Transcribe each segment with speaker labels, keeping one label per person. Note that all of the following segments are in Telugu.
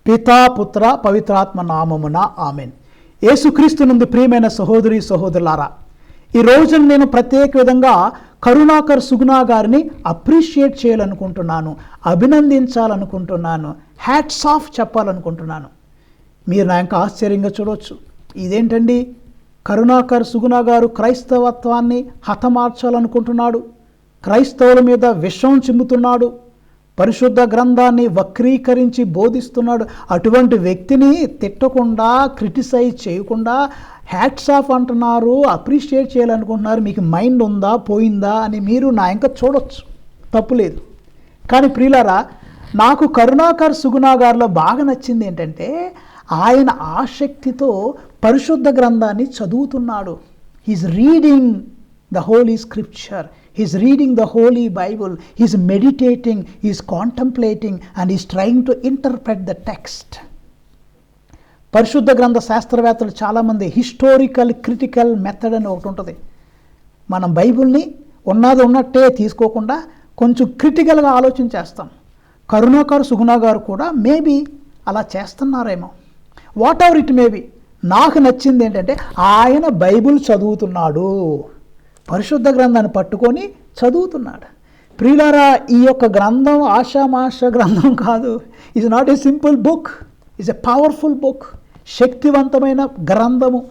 Speaker 1: పితా పుత్ర పవిత్రాత్మ నామమున ఆమెన్. యేసుక్రీస్తు నందు ప్రియమైన సహోదరి సహోదరులారా, ఈ రోజున నేను ప్రత్యేక విధంగా కరుణాకర్ సుగుణా గారిని అప్రిషియేట్ చేయాలనుకుంటున్నాను, అభినందించాలనుకుంటున్నాను, హ్యాట్స్ ఆఫ్ చెప్పాలనుకుంటున్నాను. మీరు నా ఇంకా ఆశ్చర్యంగా చూడవచ్చు, ఇదేంటండి కరుణాకర్ సుగుణా గారు క్రైస్తవత్వాన్ని హతమార్చాలనుకుంటున్నాడు, క్రైస్తవుల మీద విషం చిమ్ముతున్నాడు, పరిశుద్ధ గ్రంథాన్ని వక్రీకరించి బోధిస్తున్నాడు. అటువంటి వ్యక్తిని తిట్టకుండా, క్రిటిసైజ్ చేయకుండా హ్యాట్స్ ఆఫ్ అంటున్నారు, అప్రిషియేట్ చేయాలనుకుంటున్నారు. మీకు మైండ్ ఉందా పోయిందా అని మీరు నా ఇంకా చూడొచ్చు, తప్పులేదు. కానీ ప్రియులారా, నాకు కరుణాకర్ సుగుణా గారిలో బాగా నచ్చింది ఏంటంటే ఆయన ఆసక్తితో పరిశుద్ధ గ్రంథాన్ని చదువుతున్నాడు. He's reading the Holy Scripture, he is reading the Holy Bible, he is meditating, he is contemplating, and he is trying to interpret the text. పరిశుద్ధ గ్రంథ శాస్త్రవేత్తలు చాలామంది హిస్టారికల్ క్రిటికల్ మెథడ్ అని ఒకటి ఉంటుంది. మనం బైబిల్ని ఉన్నది ఉన్నట్టే తీసుకోకుండా కొంచెం క్రిటికల్గా ఆలోచన చేస్తాం. కరుణాకర్ సుగుణా గారు కూడా మేబీ అలా చేస్తున్నారేమో, వాట్ ఎవర్ ఇట్ మేబీ. నాకు నచ్చింది ఏంటంటే ఆయన బైబిల్ చదువుతున్నాడు, పరిశుద్ధ గ్రంథాన్ని పట్టుకొని చదువుతున్నాడు. ప్రియులారా, ఈ యొక్క గ్రంథం ఆషామాష గ్రంథం కాదు. It's not a simple book, it's a powerful book, శక్తివంతమైన గ్రంథము,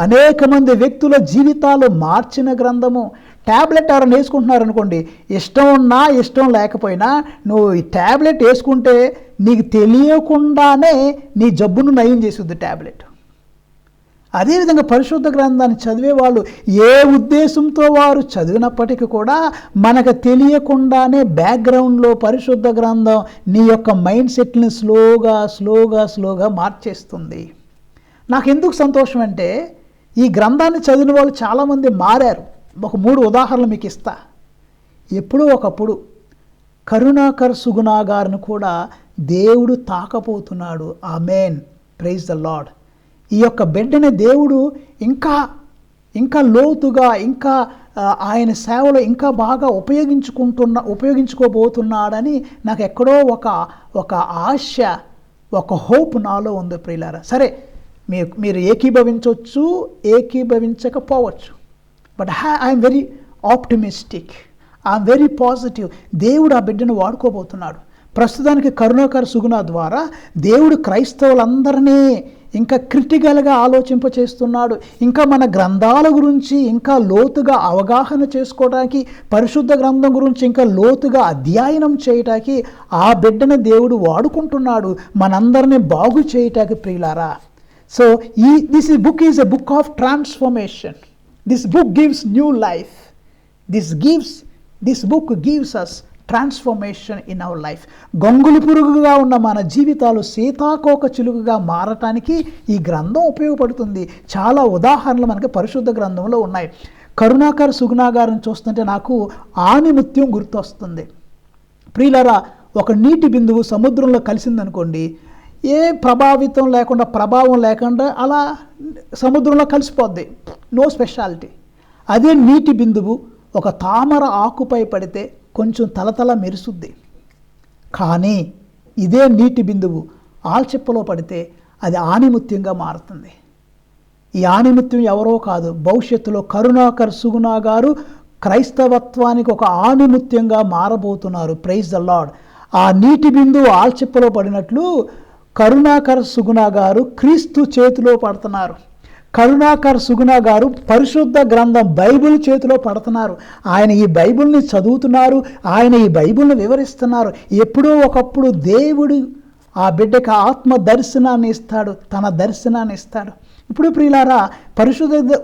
Speaker 1: అనేక మంది వ్యక్తుల జీవితాలు మార్చిన గ్రంథము. ట్యాబ్లెట్ ఎవరైనా వేసుకుంటున్నారు అనుకోండి, ఇష్టం ఉన్నా ఇష్టం లేకపోయినా నువ్వు ఈ ట్యాబ్లెట్ వేసుకుంటే నీకు తెలియకుండానే నీ జబ్బును నయం చేస్తుంది ట్యాబ్లెట్. అదేవిధంగా పరిశుద్ధ గ్రంథాన్ని చదివే వాళ్ళు ఏ ఉద్దేశంతో వారు చదివినప్పటికీ కూడా మనకు తెలియకుండానే బ్యాక్గ్రౌండ్లో పరిశుద్ధ గ్రంథం నీ యొక్క మైండ్ సెట్ని స్లోగా మార్చేస్తుంది. నాకు ఎందుకు సంతోషం అంటే ఈ గ్రంథాన్ని చదివిన వాళ్ళు చాలామంది మారారు. ఒక 3 ఉదాహరణలు మీకు ఇస్తా. ఎప్పుడో ఒకప్పుడు కరుణాకర్ సుగుణా గారిని కూడా దేవుడు తాకపోతున్నాడు. ఆమేన్, ప్రైజ్ ద లార్డ్. ఈ యొక్క బిడ్డని దేవుడు ఇంకా లోతుగా, ఇంకా ఆయన సేవలో ఇంకా బాగా ఉపయోగించుకోబోతున్నాడని నాకు ఎక్కడో ఒక ఆశ, ఒక హోప్ నాలో ఉంది ప్రియులారా. సరే, మీరు ఏకీభవించవచ్చు, ఏకీభవించకపోవచ్చు, but I'm very optimistic, I'm very positive. దేవుడు ఆ బిడ్డను వాడుకోబోతున్నాడు. ప్రస్తుతానికి కరుణాకర్ సుగుణా ద్వారా దేవుడు క్రైస్తవులందరినీ ఇంకా క్రిటికల్గా ఆలోచింపచేస్తున్నాడు. ఇంకా మన గ్రంథాల గురించి ఇంకా లోతుగా అవగాహన చేసుకోవడానికి, పరిశుద్ధ గ్రంథం గురించి ఇంకా లోతుగా అధ్యయనం చేయటానికి ఆ బిడ్డను దేవుడు వాడుకుంటున్నాడు, మనందరినీ బాగు చేయటానికి ప్రియులారా. So this book is a book of transformation. This book gives new life. This book gives us transformation in our life. గొంగులు పురుగుగా ఉన్న మన జీవితాలు సీతాకోక చిలుకగా మారటానికి ఈ గ్రంథం ఉపయోగపడుతుంది. చాలా ఉదాహరణలు మనకి పరిశుద్ధ గ్రంథంలో ఉన్నాయి. కరుణాకర్ సుగుణా గారిని చూస్తుంటే నాకు ఆణిముత్యం గుర్తొస్తుంది. ప్రియులారా, ఒక నీటి బిందువు సముద్రంలో కలిసిందనుకోండి, ఏ ప్రభావం లేకుండా అలా సముద్రంలో కలిసిపోద్ది, నో స్పెషాలిటీ. అదే నీటి బిందువు ఒక తామర ఆకుపై పడితే కొంచెం తలతల మెరుస్తుంది. కానీ ఇదే నీటి బిందువు ఆల్చిప్పలో పడితే అది ఆణిముత్యంగా మారుతుంది. ఈ ఆణిముత్యం ఎవరో కాదు, భవిష్యత్తులో కరుణాకర్ సుగుణా గారు క్రైస్తవత్వానికి ఒక ఆణిముత్యంగా మారబోతున్నారు. Praise the Lord. ఆ నీటి బిందువు ఆల్చిప్పలో పడినట్లు కరుణాకర్ సుగుణా గారు క్రీస్తు చేతిలో పడుతున్నారు. కరుణాకర్ సుగుణా గారు పరిశుద్ధ గ్రంథం బైబిల్ చేతిలో పడుతున్నారు. ఆయన ఈ బైబిల్ని చదువుతున్నారు, ఆయన ఈ బైబిల్ని వివరిస్తున్నారు. ఎప్పుడో ఒకప్పుడు దేవుడు ఆ బిడ్డకి ఆత్మ దర్శనాన్ని ఇస్తాడు, తన దర్శనాన్ని ఇస్తాడు. ఇప్పుడు ప్రియులారా,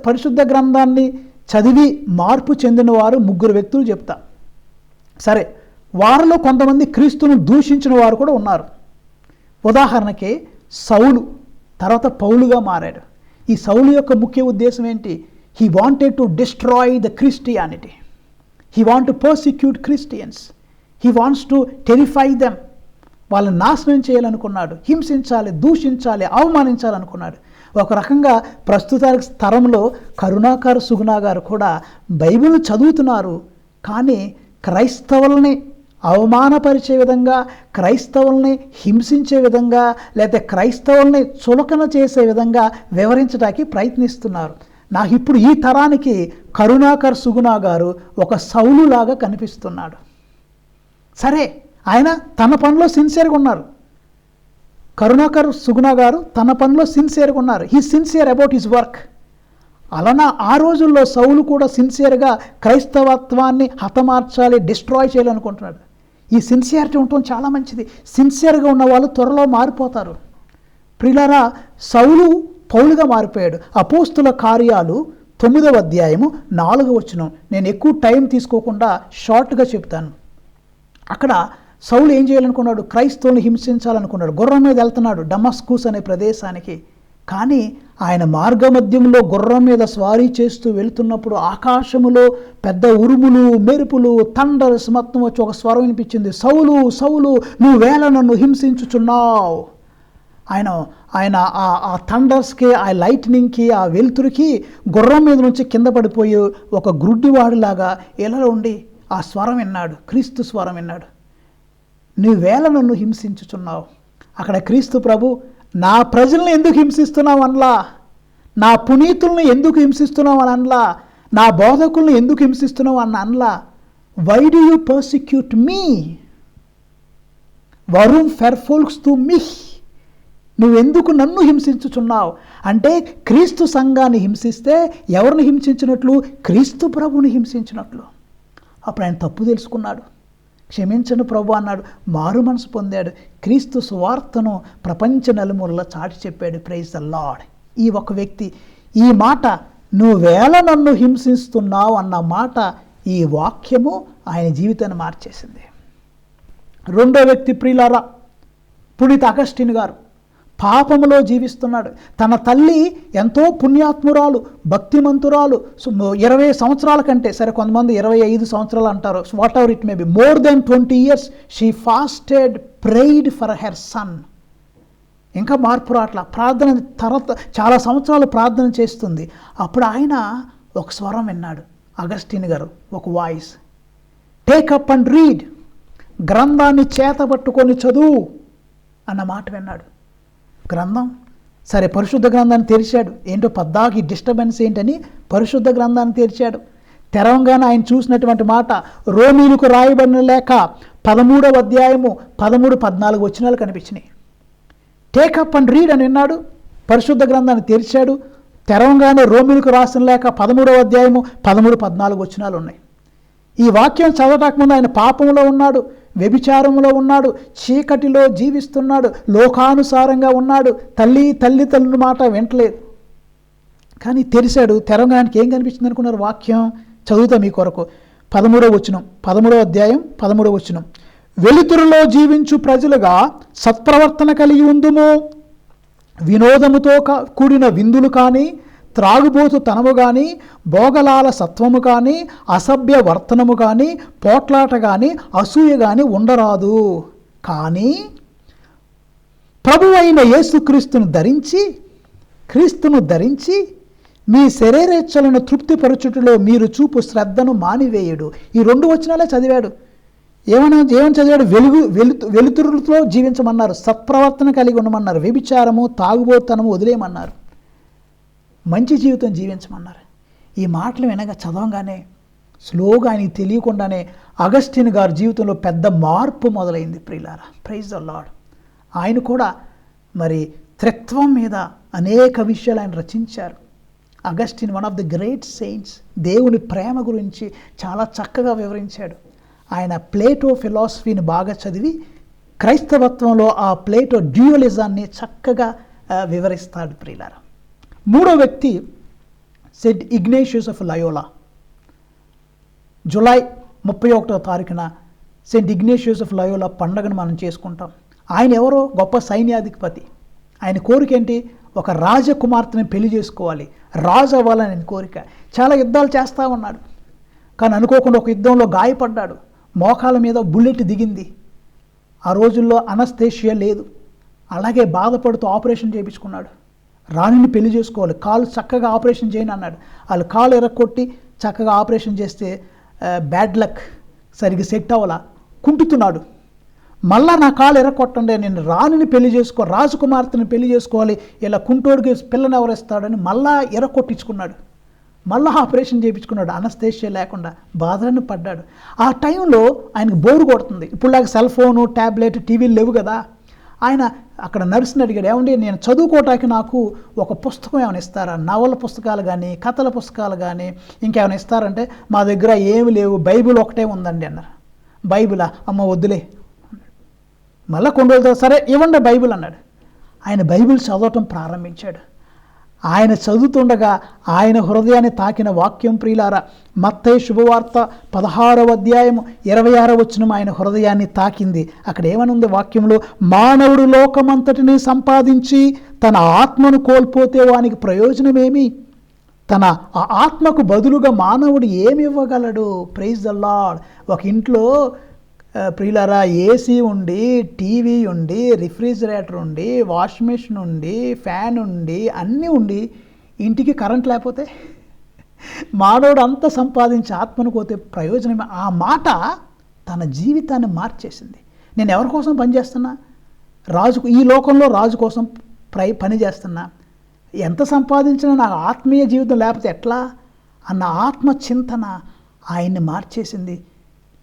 Speaker 1: పరిశుద్ధ గ్రంథాన్ని చదివి మార్పు చెందిన వారు 3 వ్యక్తులు చెప్తా. సరే, వారిలో కొంతమంది క్రీస్తును దూషించిన వారు కూడా ఉన్నారు. ఉదాహరణకి సౌలు తర్వాత పౌలుగా మారాడు. ఈ సౌలు యొక్క ముఖ్య ఉద్దేశం ఏంటి? He wanted to destroy the Christianity. He want to persecute Christians. He wants to terrify them. వాళ్ళని నాశనం చేయాలనుకున్నాడు, హింసించాలి, దూషించాలి, అవమానించాలనుకున్నాడు. ఒక రకంగా ప్రస్తుత తరంలో కరుణాకర్ సుగుణా గారు కూడా బైబిల్ చదువుతున్నారు, కానీ క్రైస్తవుల్ని అవమానపరిచే విధంగా, క్రైస్తవుల్ని హింసించే విధంగా, లేకపోతే క్రైస్తవుల్ని చులకన చేసే విధంగా వివరించడానికి ప్రయత్నిస్తున్నారు. నాకు ఇప్పుడు ఈ తరానికి కరుణాకర్ సుగుణా గారు ఒక సౌలులాగా కనిపిస్తున్నాడు. సరే, ఆయన తన పనిలో సిన్సియర్గా ఉన్నారు. కరుణాకర్ సుగుణా గారు తన పనిలో సిన్సియర్గా ఉన్నారు. He sincere about his work. అలానా ఆ రోజుల్లో సౌలు కూడా సిన్సియర్గా క్రైస్తవత్వాన్ని హతమార్చాలి, డిస్ట్రాయ్ చేయాలనుకుంటున్నాడు. ఈ సిన్సియారిటీ ఉండటం చాలా మంచిది. సిన్సియర్గా ఉన్న వాళ్ళు త్వరలో మారిపోతారు. ప్రియులారా, సౌలు పౌలుగా మారిపోయాడు. అపోస్తుల కార్యాలు 9వ అధ్యాయము 4వ వచనం. నేను ఎక్కువ టైం తీసుకోకుండా షార్ట్గా చెప్తాను. అక్కడ సౌలు ఏం చేయాలనుకున్నాడు? క్రైస్తవుని హింసించాలనుకున్నాడు. గుర్రం మీద వెళ్తున్నాడు డమస్కస్ అనే ప్రదేశానికి. కానీ ఆయన మార్గమధ్యంలో గుర్రం మీద స్వారీ చేస్తూ వెళుతున్నప్పుడు ఆకాశములో పెద్ద ఉరుములు, మెరుపులు, థండర్స్ మొత్తం వచ్చి ఒక స్వరం వినిపించింది. సౌలు, సౌలు, నువ్వేళ నన్ను హింసించుచున్నావు. ఆయన ఆ థండర్స్కి, ఆ లైట్నింగ్కి, ఆ వెలుతురికి గుర్రం మీద నుంచి కింద పడిపోయి ఒక గ్రుడ్డివాడిలాగా ఎలా ఉండి ఆ స్వరం విన్నాడు. క్రీస్తు స్వరం విన్నాడు. నువ్వేళ నన్ను హింసించుచున్నావు. అక్కడ క్రీస్తు ప్రభు, నా ప్రజల్ని ఎందుకు హింసిస్తున్నావు అనలా, నా పునీతుల్ని ఎందుకు హింసిస్తున్నావు అని అనలా, నా బోధకుల్ని ఎందుకు హింసిస్తున్నావు అన్న అనలా. Why do you persecute me? వరుం ఫెర్ఫోల్క్స్ టు మిహ్. నువ్వెందుకు నన్ను హింసించుచున్నావు అంటే, క్రీస్తు సంఘాన్ని హింసిస్తే ఎవరిని హింసించినట్లు? క్రీస్తు ప్రభుని హింసించినట్లు. అప్పుడు ఆయన తప్పు తెలుసుకున్నాడు. క్షమించను ప్రభు అన్నాడు. మారు మనసు పొందాడు. క్రీస్తు సువార్తను ప్రపంచ నలుమూలలో చాటి చెప్పాడు. Praise the Lord. ఈ ఒక వ్యక్తి ఈ మాట, నువ్వేళ నన్ను హింసిస్తున్నావు అన్న మాట, ఈ వాక్యము ఆయన జీవితాన్ని మార్చేసింది. రెండో వ్యక్తి ప్రియులారా, పునీత అగస్టిన్ గారు. పాపములో జీవిస్తున్నాడు. తన తల్లి ఎంతో పుణ్యాత్మురాలు, భక్తిమంతురాలు. 20 సంవత్సరాల కంటే, సరే కొంతమంది 25 సంవత్సరాలు అంటారు, whatever it may be, more than 20 years she fasted, prayed for her son. ఇంకా మార్పు రాట్లా. ప్రార్థన తర్వాత చాలా సంవత్సరాలు ప్రార్థన చేస్తుంది. అప్పుడు ఆయన ఒక స్వరం విన్నాడు. అగస్టిన్ గారు ఒక వాయిస్, టేకప్ అండ్ రీడ్, గ్రంథాన్ని చేతబట్టుకొని చదువు అన్న మాట విన్నాడు. గ్రంథం, సరే పరిశుద్ధ గ్రంథాన్ని తెరిచాడు. ఏంటో పద్దాకి డిస్టర్బెన్స్ ఏంటని పరిశుద్ధ గ్రంథాన్ని తెరిచాడు. తెరవంగానే ఆయన చూసినటువంటి మాట, రోమీలకు రాయబడిన లేఖ 13వ అధ్యాయము 13-14 వచనాలు కనిపించినాయి. టేకప్ అండ్ రీడ్ అని విన్నాడు. పరిశుద్ధ గ్రంథాన్ని తెరిచాడు. తెరవంగానే రోమీలకు రాసిన లేఖ 13వ అధ్యాయము 13-14 వచనాలు ఉన్నాయి. ఈ వాక్యం చదవటానికి ముందు ఆయన పాపంలో ఉన్నాడు, వ్యభిచారంలో ఉన్నాడు, చీకటిలో జీవిస్తున్నాడు, లోకానుసారంగా ఉన్నాడు. తల్లి మాట వింటలేదు. కానీ తెరిచాడు. తెరవగానికి ఏం కనిపించింది అనుకున్నారు? వాక్యం చదువుతా మీ కొరకు. 13వ వచనం, 13వ అధ్యాయం 13వ వచనం. వెలుతురులో జీవించు ప్రజలుగా సత్ప్రవర్తన కలిగి ఉందుము. వినోదముతో కూడిన విందులు కానీ, త్రాగుబోతు తనము కానీ, భోగలాల సత్వము కానీ, అసభ్య వర్తనము కానీ, పోట్లాట కానీ, అసూయ కానీ ఉండరాదు. కానీ ప్రభువైన యేసుక్రీస్తును ధరించి మీ శరీరేచ్ఛలను తృప్తిపరచుటలో మీరు చూపు శ్రద్ధను మానివేయుడు. ఈ 2 వచనాలే చదివాడు. ఏమని చదివాడు? వెలుతురులతో జీవించమన్నారు, సత్ప్రవర్తన కలిగి ఉండమన్నారు, వ్యభిచారము తాగుబోతనము వదిలేయమన్నారు, మంచి జీవితం జీవించమన్నారు. ఈ మాటలు వినగా చదవంగానే స్లోగా ఆయనకి తెలియకుండానే అగస్టిన్ గారి జీవితంలో పెద్ద మార్పు మొదలైంది. ప్రియులారా, ప్రైజ్ ద లార్డ్. ఆయన కూడా మరి త్రిత్వం మీద అనేక విషయాలు ఆయన రచించారు. Augustine one of the great saints. దేవుని ప్రేమ గురించి చాలా చక్కగా వివరించాడు. ఆయన ప్లేటో ఫిలాసఫీని బాగా చదివి క్రైస్తవత్వంలో ఆ ప్లేటో డ్యూయలిజాన్ని చక్కగా వివరిస్తాడు. ప్రియులారా, మూడో వ్యక్తి Saint Ignatius of Loyola. July 31వ తారీఖున సెయింట్ ఇగ్నేషియస్ ఆఫ్ లయోలా పండుగను మనం చేసుకుంటాం. ఆయన ఎవరో గొప్ప సైన్యాధిపతి. ఆయన కోరిక ఏంటి? ఒక రాజకుమార్తెని పెళ్లి చేసుకోవాలి, రాజు అవ్వాలని కోరిక. చాలా యుద్ధాలు చేస్తూ ఉన్నాడు. కానీ అనుకోకుండా ఒక యుద్ధంలో గాయపడ్డాడు. మోకాల మీద బుల్లెట్ దిగింది. ఆ రోజుల్లో అనస్థేషియా లేదు. అలాగే బాధపడుతూ ఆపరేషన్ చేయించుకున్నాడు. రాణిని పెళ్లి చేసుకోవాలి, కాలు చక్కగా ఆపరేషన్ చేయను అన్నాడు. వాళ్ళు కాలు ఎరక్కొట్టి చక్కగా ఆపరేషన్ చేస్తే బ్యాడ్ లక్, సరిగ్గా సెట్ అవ్వాల. కుంటుతున్నాడు. మళ్ళా నా కాలు ఎరగొట్టండి, నేను రాణిని పెళ్లి రాజకుమార్తెని పెళ్లి చేసుకోవాలి, ఇలా కుంటోడికి పిల్లని ఎవరిస్తాడని మళ్ళా ఎరగొట్టించుకున్నాడు. మళ్ళా ఆపరేషన్ చేయించుకున్నాడు, అనస్థేషియా లేకుండా బాధలను పడ్డాడు. ఆ టైంలో ఆయనకు బోరు కొడుతుంది. ఇప్పుడులాగా సెల్ ఫోను, ట్యాబ్లెట్, టీవీలు లేవు కదా. ఆయన అక్కడ నర్సుని అడిగాడు, ఏమండి నేను చదువుకోవటానికి నాకు ఒక పుస్తకం ఏమైనా ఇస్తారా, నవల పుస్తకాలు కానీ కథల పుస్తకాలు కానీ ఇంకేమైనా ఇస్తారంటే, మా దగ్గర ఏమి లేవు, బైబిల్ ఒకటే ఉందండి అన్నారు. బైబిలా? అమ్మ వద్దులే. మళ్ళీ కొన్ని రోజులు సరే ఇవ్వండి బైబిల్ అన్నాడు. ఆయన బైబిల్ చదవటం ప్రారంభించాడు. ఆయన చదువుతుండగా ఆయన హృదయాన్ని తాకిన వాక్యం ప్రియులారా, మత్తయి శుభవార్త 16వ అధ్యాయం 26వ వచనం ఆయన హృదయాన్ని తాకింది. అక్కడ ఏమనుంది వాక్యంలో? మానవుడు లోకమంతటిని సంపాదించి తన ఆత్మను కోల్పోతే వానికి ప్రయోజనమేమి? తన ఆత్మకు బదులుగా మానవుడు ఏమి ఇవ్వగలడు? Praise the Lord. ఒక ఇంట్లో ప్రియులారా ఏసీ ఉండి, టీవీ ఉండి, రిఫ్రిజిరేటర్ ఉండి, వాష్ మెషిన్ ఉండి, ఫ్యాన్ ఉండి, అన్నీ ఉండి ఇంటికి కరెంట్ లేకపోతే మానవుడు అంతా సంపాదించి ఆత్మను కోతే ప్రయోజనమే. ఆ మాట తన జీవితాన్ని మార్చేసింది. నేను ఎవరి కోసం పనిచేస్తున్నా? ఈ లోకంలో రాజు కోసం పని చేస్తున్నా. ఎంత సంపాదించినా నాకు ఆత్మీయ జీవితం లేకపోతే ఎట్లా అన్న ఆత్మ చింతన ఆయన్ని మార్చేసింది.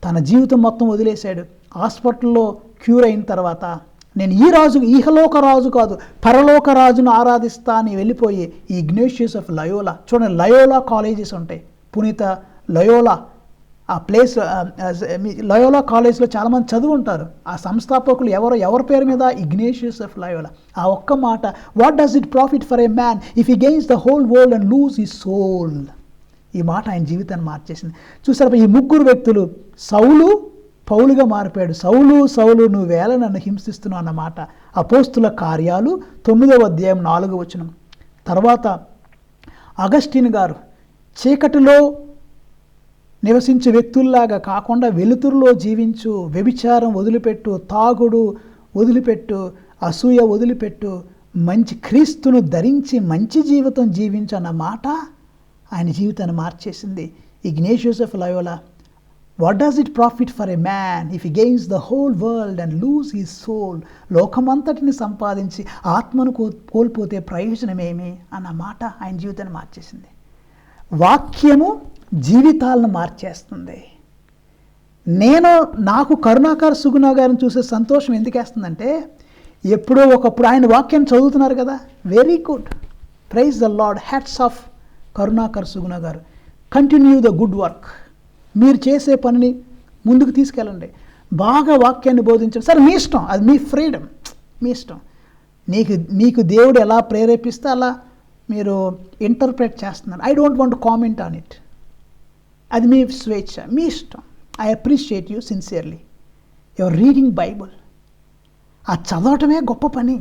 Speaker 1: తన జీవితం మొత్తం వదిలేశాడు. హాస్పిటల్లో క్యూర్ అయిన తర్వాత నేను ఈహలోక రాజు కాదు, పరలోక రాజును ఆరాధిస్తా అని వెళ్ళిపోయి ఈ ఇగ్నేషియస్ ఆఫ్ లయోలా, చూడండి లయోలా కాలేజెస్ ఉంటాయి, పునీత లయోలా ఆ ప్లేస్, లయోలా కాలేజ్లో చాలామంది చదువు ఉంటారు. ఆ సంస్థాపకులు ఎవరి పేరు మీద? Ignatius of Loyola. ఆ ఒక్క మాట, what does it profit for a man if he gains the whole world and lose his soul. ఈ మాట ఆయన జీవితాన్ని మార్చేసింది. చూసారా, ఈ ముగ్గురు వ్యక్తులు, సౌలు పౌలుగా మారిపోయాడు. సౌలు నువ్వేళ నన్ను హింసిస్తున్నావు అన్నమాట. అపోస్తుల కార్యాలు 9వ అధ్యాయం 4వ వచనం. తర్వాత అగస్టిన్ గారు చీకటిలో నివసించే వ్యక్తుల్లాగా కాకుండా వెలుతురులో జీవించు, వ్యభిచారం వదిలిపెట్టు, తాగుడు వదిలిపెట్టు, అసూయ వదిలిపెట్టు, మంచి క్రీస్తును ధరించి మంచి జీవితం జీవించు అన్న మాట ఆయన జీవితాన్ని మార్చేసింది. Ignatius of Loyola, what does it profit for a man if he gains the whole world and lose his soul. లోకమంతటిని సంపాదించి ఆత్మను కోల్పోతే ప్రయోజనమేమి అన్న మాట ఆయన జీవితాన్ని మార్చేసింది. వాక్యము జీవితాలను మార్చేస్తుంది. నాకు కరుణాకర్ సుగుణ గారిని చూసే సంతోషం ఎందుకు వేస్తుందంటే, ఎప్పుడో ఒకప్పుడు ఆయన వాక్యాన్ని చదువుతున్నారు కదా, very good, praise the Lord, hats off Karunakar Suguna గారు, కంటిన్యూ ద గుడ్ వర్క్. మీరు చేసే పనిని ముందుకు తీసుకెళ్ళండి, బాగా వాక్యాన్ని బోధించండి. సరే మీ ఇష్టం, అది మీ ఫ్రీడమ్, మీ ఇష్టం. మీకు దేవుడు ఎలా ప్రేరేపిస్తే అలా మీరు ఇంటర్ప్రెట్ చేస్తున్నారు. I don't want to comment on it. అది మీ స్వేచ్ఛ, మీ ఇష్టం. I appreciate you sincerely. Your reading Bible. ఆ చదవటమే గొప్ప పని.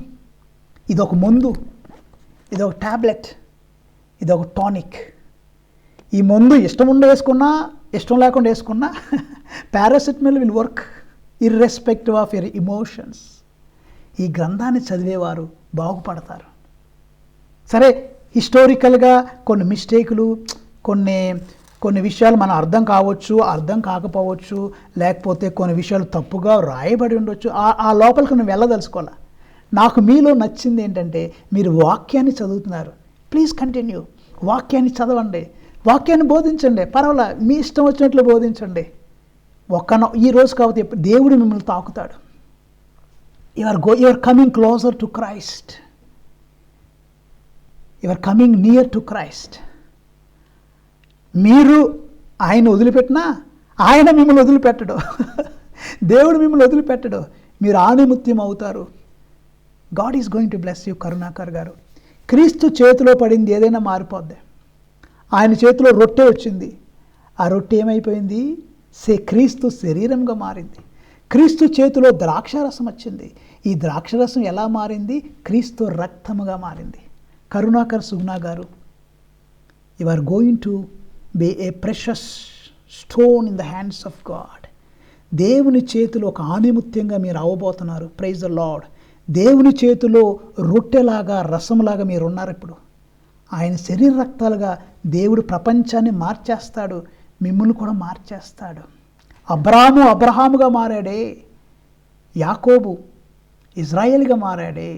Speaker 1: ఇదొక మందు, ఇదొక ట్యాబ్లెట్, ఇదొక టానిక్. ఈ మందు ఇష్టం ఉండి వేసుకున్నా, ఇష్టం లేకుండా వేసుకున్నా paracetamol will work irrespective of your emotions. ఈ గ్రంథాన్ని చదివేవారు బాగుపడతారు. సరే, హిస్టారికల్గా కొన్ని మిస్టేకులు, కొన్ని విషయాలు మనం అర్థం కావచ్చు, అర్థం కాకపోవచ్చు, లేకపోతే కొన్ని విషయాలు తప్పుగా రాయబడి ఉండొచ్చు. ఆ లోపలికి నువ్వు వెళ్ళదలుచుకోవాలి. నాకు మీలో నచ్చింది ఏంటంటే, మీరు వాక్యాన్ని చదువుతున్నారు. Please continue. వాక్యాన్ని చదవండి, వాక్యాన్ని బోధించండి, పర్వాలా, మీ ఇష్టం వచ్చినట్లు బోధించండి. ఈ రోజు కాబట్టి దేవుడు మిమ్మల్ని తాకుతాడు. You are coming closer to Christ. You are coming near to Christ. మీరు ఆయన వదిలిపెట్టినా ఆయన మిమ్మల్ని వదిలిపెట్టడు. దేవుడు మిమ్మల్ని వదిలిపెట్టడు. మీరు ఆణిముత్యం అవుతారు. God is going to bless you. Karunakar గారు, క్రీస్తు చేతిలో పడింది ఏదైనా మారిపోద్ది. ఆయన చేతిలో రొట్టె వచ్చింది. ఆ రొట్టె ఏమైపోయింది? క్రీస్తు శరీరంగా మారింది. క్రీస్తు చేతిలో ద్రాక్షారసం వచ్చింది. ఈ ద్రాక్షరసం ఎలా మారింది? క్రీస్తు రక్తముగా మారింది. కరుణాకర్ సుగుణ గారు, you are going to be a precious stone in the hands of God. దేవుని చేతిలో ఒక ఆణిముత్యంగా మీరు అవ్వబోతున్నారు. Praise the lord. దేవుని చేతిలో రొట్టెలాగా, రసంలాగా మీరు ఉన్నారు. ఇప్పుడు ఆయన శరీర రక్తాలుగా దేవుడు ప్రపంచాన్ని మార్చేస్తాడు, మిమ్మల్ని కూడా మార్చేస్తాడు. అబ్రహాముగా మారాడే, యాకోబు ఇజ్రాయేల్గా మారాడే,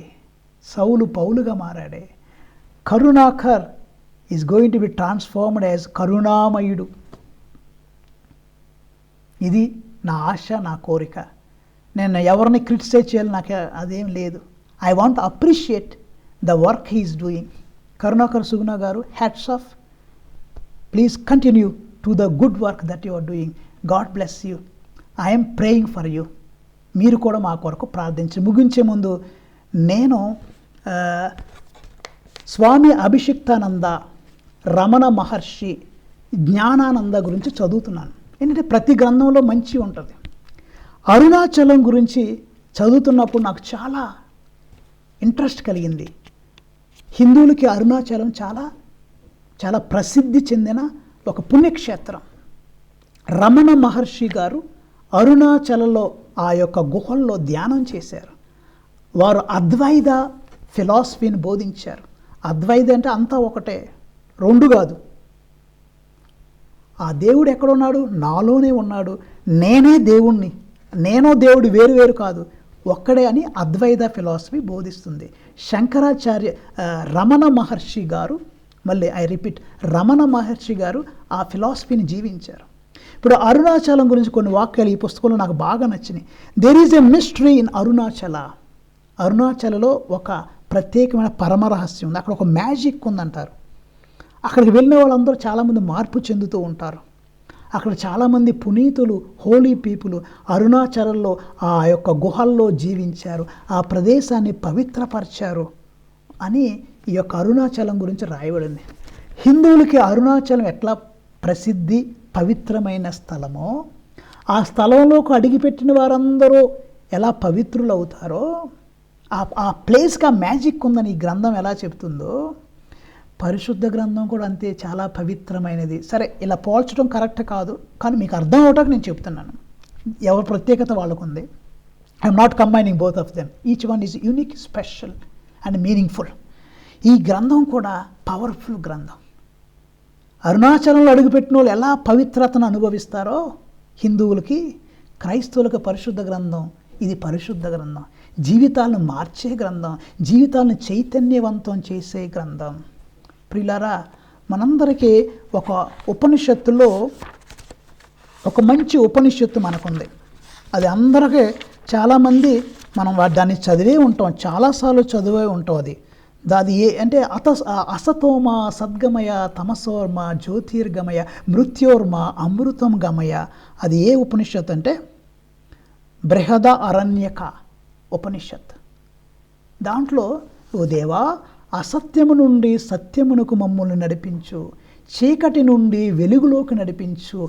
Speaker 1: సౌలు పౌలుగా మారాడే. Karunakar is going to be transformed as కరుణామయుడు. ఇది నా ఆశ, నా కోరిక. నేను ఎవరిని క్రిటిసైజ్ చేయాలి, నాకు అదేం లేదు. I want to appreciate the work he's doing. Karunakar Suguna గారు, hats off. Please continue to the good work that you are doing. God bless you. I'm praying for you. మీరు కూడా మా కొరకు ప్రార్థించి. ముగించే ముందు నేను స్వామి అభిషిక్తానంద, రమణ మహర్షి, జ్ఞానానంద గురించి చదువుతున్నాను. ఏంటంటే ప్రతి గ్రంథంలో మంచి ఉంటుంది. అరుణాచలం గురించి చదువుతున్నప్పుడు నాకు చాలా ఇంట్రెస్ట్ కలిగింది. హిందువులకి అరుణాచలం చాలా చాలా ప్రసిద్ధి చెందిన ఒక పుణ్యక్షేత్రం. రమణ మహర్షి గారు అరుణాచలంలో ఆ యొక్క గుహల్లో ధ్యానం చేశారు. వారు అద్వైత ఫిలాసఫీని బోధించారు. అద్వైత అంటే అంతా ఒకటే, రెండు కాదు. ఆ దేవుడు ఎక్కడున్నాడు? నాలోనే ఉన్నాడు. నేనే దేవుణ్ణి, నేనో దేవుడు వేరు వేరు కాదు, ఒక్కడే అని అద్వైత ఫిలాసఫీ బోధిస్తుంది. శంకరాచార్య రమణ మహర్షి గారు, మళ్ళీ ఐ రిపీట్, రమణ మహర్షి గారు ఆ ఫిలాసఫీని జీవించారు. ఇప్పుడు అరుణాచలం గురించి కొన్ని వాక్యాలు ఈ పుస్తకంలో నాకు బాగా నచ్చినాయి. There is a mystery in Arunachala. అరుణాచలలో ఒక ప్రత్యేకమైన పరమరహస్యం ఉంది. అక్కడ ఒక మ్యాజిక్ ఉందంటారు. అక్కడికి వెళ్ళిన వాళ్ళందరూ చాలామంది మార్పు చెందుతూ ఉంటారు. అక్కడ చాలామంది పునీతులు, హోలీ పీపుల్ అరుణాచలంలో ఆ యొక్క గుహల్లో జీవించారు, ఆ ప్రదేశాన్ని పవిత్రపరిచారు అని ఈ యొక్క అరుణాచలం గురించి రాయబడింది. హిందువులకి అరుణాచలం ఎట్లా ప్రసిద్ధి, పవిత్రమైన స్థలమో, ఆ స్థలంలోకి అడిగిపెట్టిన వారందరూ ఎలా పవిత్రులు అవుతారో, ఆ ప్లేస్కి ఆ మ్యాజిక్ ఉందని ఈ గ్రంథం ఎలా చెప్తుందో, పరిశుద్ధ గ్రంథం కూడా అంతే చాలా పవిత్రమైనది. సరే, ఇలా పోల్చడం కరెక్ట్ కాదు, కానీ మీకు అర్థం అవటానికి నేను చెప్తున్నాను. ఎవరి ప్రత్యేకత వాళ్ళకు ఉంది. I'm not combining both of them. Each one is unique, special and meaningful. ఈ గ్రంథం కూడా పవర్ఫుల్ గ్రంథం. అరుణాచలంలో అడుగుపెట్టిన వాళ్ళు ఎలా పవిత్రతను అనుభవిస్తారో హిందువులకి, క్రైస్తవులకు పరిశుద్ధ గ్రంథం ఇది పరిశుద్ధ గ్రంథం. జీవితాలను మార్చే గ్రంథం, జీవితాలను చైతన్యవంతం చేసే గ్రంథం. ప్రియులారా, మనందరికీ ఒక ఉపనిషత్తులో ఒక మంచి ఉపనిషత్తు మనకుంది. అది అందరికీ చాలామంది మనం దాన్ని చదివే ఉంటాం, చాలాసార్లు చదివే ఉంటాం. అది అంటే అసతోమ సద్గమయ తమసోర్మ జ్యోతిర్గమయ మృత్యోర్మ అమృతం గమయ. అది ఏ ఉపనిషత్తు అంటే బృహద అరణ్యక ఉపనిషత్. దాంట్లో, ఓ దేవా, అసత్యము నుండి సత్యమునకు మమ్మల్ని నడిపించు, చీకటి నుండి వెలుగులోకి నడిపించు,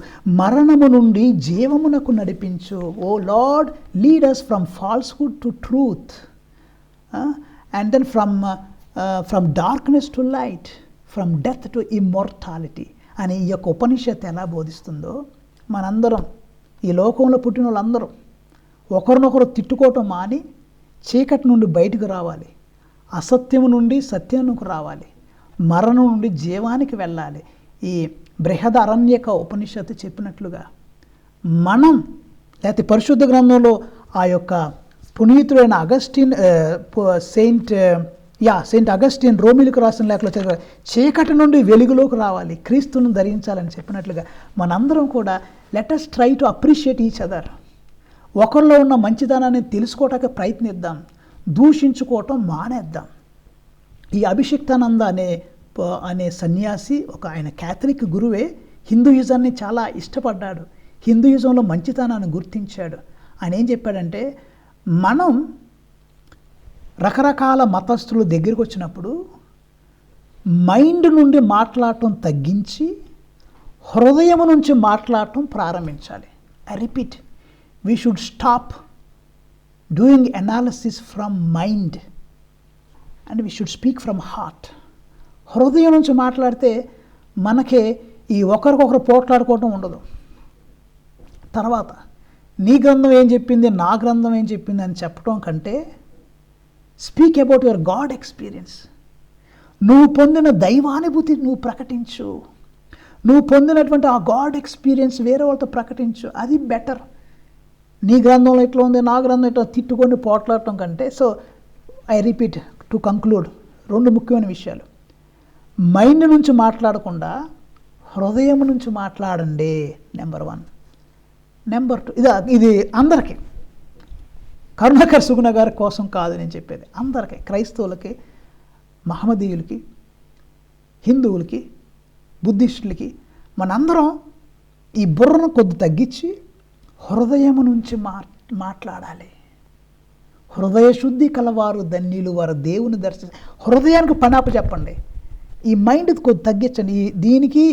Speaker 1: మరణము నుండి జీవమునకు నడిపించు. O Lord, lead us from falsehood to truth, and then from darkness to light, from death to immortality అని ఈ యొక్క ఉపనిషత్తు ఎలా బోధిస్తుందో, మనందరం ఈ లోకంలో పుట్టిన వాళ్ళందరూ ఒకరినొకరు తిట్టుకోవటం మాని చీకటి నుండి బయటకు రావాలి, అసత్యము నుండి సత్యానికి రావాలి, మరణం నుండి జీవానికి వెళ్ళాలి. ఈ బృహద అరణ్యక ఉపనిషత్తు చెప్పినట్లుగా మనం, లేకపోతే పరిశుద్ధ గ్రంథంలో ఆ యొక్క పునీతుడైన సెయింట్ అగస్టిన్ రోమిలకు రాసిన లేఖలో చదివా, చీకటి నుండి వెలుగులోకి రావాలి, క్రీస్తును ధరించాలని చెప్పినట్లుగా మనందరం కూడా let us try to appreciate each other. ఒకరిలో ఉన్న మంచితనాన్ని తెలుసుకోవటానికి ప్రయత్నిద్దాం, దూషించుకోవటం మానేద్దాం. ఈ అభిషిక్తానంద అనే సన్యాసి, ఆయన క్యాథలిక్ గురువే, హిందూయిజాన్ని చాలా ఇష్టపడ్డాడు, హిందూయిజంలో మంచితనాన్ని గుర్తించాడు. ఆయన ఏం చెప్పాడంటే, మనం రకరకాల మతస్థుల దగ్గరికి వచ్చినప్పుడు మైండ్ నుండి మాట్లాడటం తగ్గించి హృదయం నుంచి మాట్లాడటం ప్రారంభించాలి. I repeat, we should stop doing analysis from mind and we should speak from heart. హృదయం నుంచి మాట్లాడితే మనకే ఈ ఒకరికొకరు పోట్లాడుకోవటం ఉండదు. తర్వాత నీ గ్రంథం ఏం చెప్పింది, నా గ్రంథం ఏం చెప్పింది అని చెప్పడం కంటే speak about your God experience. నువ్వు పొందిన దైవానుభూతి నువ్వు ప్రకటించు. నువ్వు పొందినటువంటి ఆ గాడ్ ఎక్స్పీరియన్స్ వేరే వాళ్ళతో ప్రకటించు, అది బెటర్. నీ గ్రంథంలో ఎట్లా ఉంది, నా గ్రంథం ఎట్లా తిట్టుకొని పోట్లాడటం కంటే. So I repeat to conclude, 2 ముఖ్యమైన విషయాలు. మైండ్ నుంచి మాట్లాడకుండా హృదయం నుంచి మాట్లాడండి, నెంబర్ 1. నెంబర్ 2, ఇది అందరికీ, కరుణాకర్ సుగుణ గారి కోసం కాదు నేను చెప్పేది, అందరికీ, క్రైస్తవులకి, మహమ్మదీయులకి, హిందువులకి, బుద్ధిస్టులకి, మనందరం ఈ బుర్రను కొద్ది తగ్గించి హృదయం నుంచి మాట్లాడాలి. హృదయ శుద్ధి కలవారు ధన్యులు, వారు దేవుని దర్శించి. హృదయానికి పనాప చెప్పండి, ఈ మైండ్ కొద్ది తగ్గించండి, దీనికి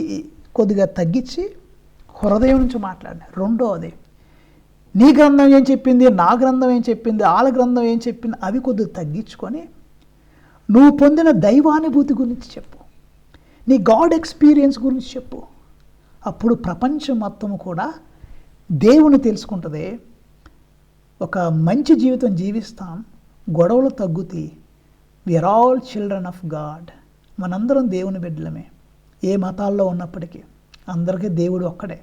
Speaker 1: కొద్దిగా తగ్గించి హృదయం నుంచి మాట్లాడండి. రెండోది, నీ గ్రంథం ఏం చెప్పింది, నా గ్రంథం ఏం చెప్పింది, వాళ్ళ గ్రంథం ఏం చెప్పింది, అవి కొద్దిగా తగ్గించుకొని నువ్వు పొందిన దైవానుభూతి గురించి చెప్పు, నీ గాడ్ ఎక్స్పీరియన్స్ గురించి చెప్పు. అప్పుడు ప్రపంచం మొత్తము కూడా దేవుని తెలుసుకుంటుంది. ఒక మంచి జీవితం జీవిస్తాం, గొడవలు తగ్గుతాయి. We are all children of God. మనందరం దేవుని బిడ్డలమే. ఏ మతాల్లో ఉన్నప్పటికీ అందరికీ దేవుడు ఒక్కడే.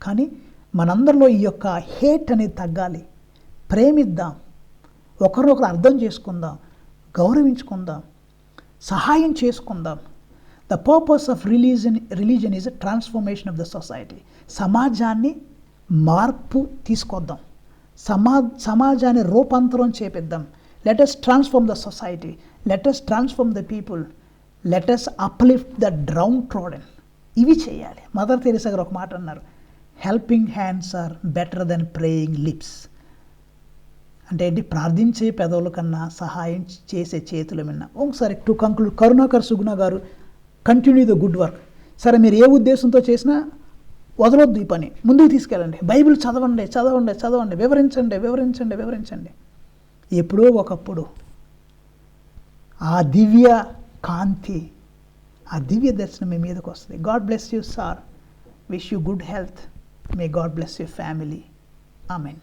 Speaker 1: కానీ మనందరిలో ఈ యొక్క హేట్ అనేది తగ్గాలి. ప్రేమిద్దాం, ఒకరినొకరు అర్థం చేసుకుందాం, గౌరవించుకుందాం, సహాయం చేసుకుందాం. The purpose of religion is a transformation of the society. సమాజాన్ని మార్పు తీసుకొద్దాం, సమాజాన్ని రూపాంతరం చేపిద్దాం. Let us transform the society, let us transform the people, let us uplift the downtrodden. ఇవి చేయాలి. మదర్ తెరెసా గారు ఒక మాట అన్నారు, helping hands are better than praying lips. అంటే ఏంటి, ప్రార్థించే పెదవుల కన్నా సహాయం చేసే చేతుల మిన్న. ఒకసారి టు కంక్లూడ్, కరుణాకర్ సుగుణ గారు కంటిన్యూ ద గుడ్ వర్క్. సరే, మీరు ఏ ఉద్దేశంతో చేసినా వదలొద్దు, ఈ పని ముందుకు తీసుకెళ్ళండి. బైబిల్ చదవండి, చదవండి, చదవండి, వివరించండి, వివరించండి, వివరించండి. ఎప్పుడో ఒకప్పుడు ఆ దివ్య కాంతి, ఆ దివ్య దర్శనం మీ మీదకి వస్తుంది. God bless you sir. Wish you good health. May God bless you family. Amen.